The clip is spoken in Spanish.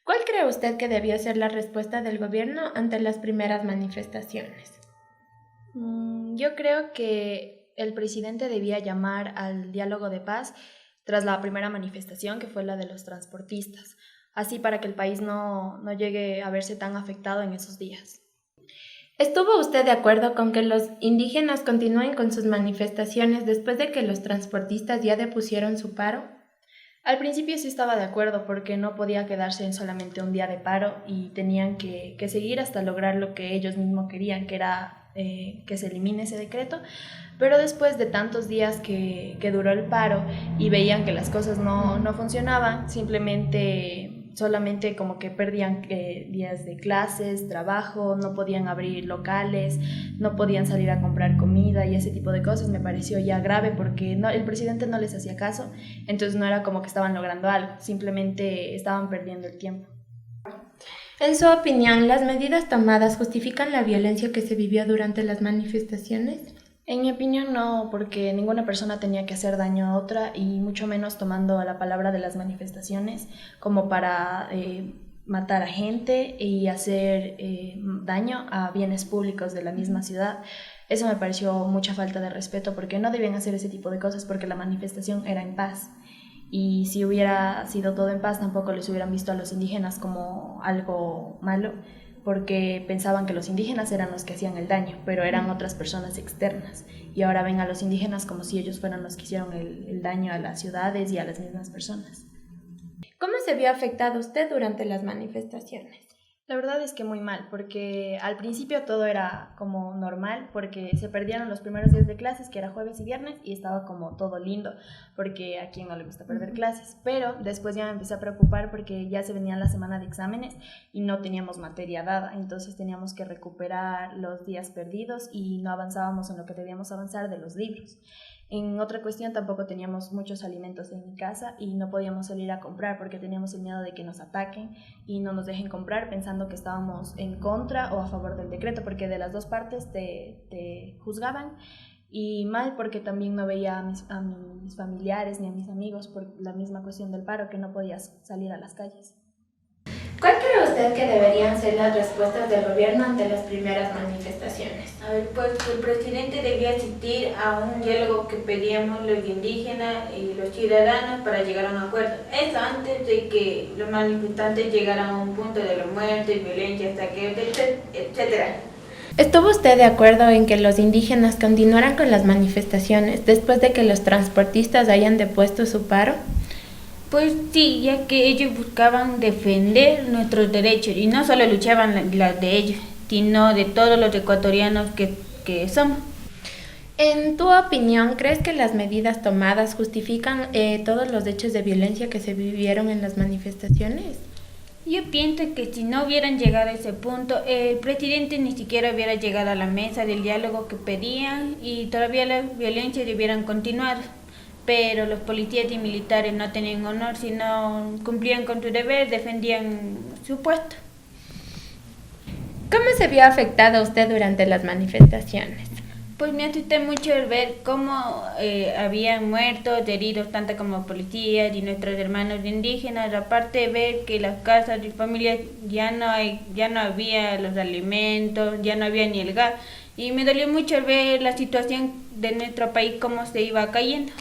¿Cuál cree usted que debió ser la respuesta del gobierno ante las primeras manifestaciones? Yo creo que el presidente debía llamar al diálogo de paz tras la primera manifestación, que fue la de los transportistas, así para que el país no llegue a verse tan afectado en esos días. ¿Estuvo usted de acuerdo con que los indígenas continúen con sus manifestaciones después de que los transportistas ya depusieron su paro? Al principio sí estaba de acuerdo porque no podía quedarse en solamente un día de paro y tenían que seguir hasta lograr lo que ellos mismos querían, que era que se elimine ese decreto, pero después de tantos días que duró el paro y veían que las cosas no funcionaban, solamente como que perdían días de clases, trabajo, no podían abrir locales, no podían salir a comprar comida y ese tipo de cosas, me pareció ya grave porque el presidente no les hacía caso, entonces no era como que estaban logrando algo, simplemente estaban perdiendo el tiempo. En su opinión, ¿las medidas tomadas justifican la violencia que se vivió durante las manifestaciones? En mi opinión no, porque ninguna persona tenía que hacer daño a otra y mucho menos tomando la palabra de las manifestaciones como para matar a gente y hacer daño a bienes públicos de la misma ciudad. Eso me pareció mucha falta de respeto porque no debían hacer ese tipo de cosas porque la manifestación era en paz. Y si hubiera sido todo en paz, tampoco les hubieran visto a los indígenas como algo malo, porque pensaban que los indígenas eran los que hacían el daño, pero eran otras personas externas. Y ahora ven a los indígenas como si ellos fueran los que hicieron el daño a las ciudades y a las mismas personas. ¿Cómo se vio afectado usted durante las manifestaciones? La verdad es que muy mal, porque al principio todo era como normal, porque se perdieron los primeros días de clases, que era jueves y viernes, y estaba como todo lindo, porque a quien no le gusta perder clases. Pero después ya me empecé a preocupar porque ya se venía la semana de exámenes y no teníamos materia dada, entonces teníamos que recuperar los días perdidos y no avanzábamos en lo que debíamos avanzar de los libros. En otra cuestión, tampoco teníamos muchos alimentos en mi casa y no podíamos salir a comprar porque teníamos el miedo de que nos ataquen y no nos dejen comprar pensando que estábamos en contra o a favor del decreto, porque de las dos partes te juzgaban, y mal porque también no veía a mis familiares ni a mis amigos por la misma cuestión del paro, que no podías salir a las calles. ¿Cuál cree usted que deberían ser las respuestas del gobierno ante las primeras manifestaciones? A ver, pues el presidente debía asistir a un diálogo que pedíamos los indígenas y los ciudadanos para llegar a un acuerdo. Eso antes de que los manifestantes llegaran a un punto de la muerte, violencia, saqueo, etcétera. ¿Estuvo usted de acuerdo en que los indígenas continuaran con las manifestaciones después de que los transportistas hayan depuesto su paro? Pues sí, ya que ellos buscaban defender nuestros derechos y no solo luchaban las de ellos, sino de todos los ecuatorianos que somos. En tu opinión, ¿crees que las medidas tomadas justifican todos los hechos de violencia que se vivieron en las manifestaciones? Yo pienso que si no hubieran llegado a ese punto, el presidente ni siquiera hubiera llegado a la mesa del diálogo que pedían y todavía las violencias hubieran continuado. Pero los policías y militares no tenían honor, sino cumplían con su deber, defendían su puesto. ¿Cómo se vio afectado usted durante las manifestaciones? Pues me asusté mucho el ver cómo habían muertos, heridos, tanto como policías y nuestros hermanos indígenas. Aparte de ver que las casas y familias ya no había los alimentos, ya no había ni el gas. Y me dolió mucho el ver la situación de nuestro país, cómo se iba cayendo.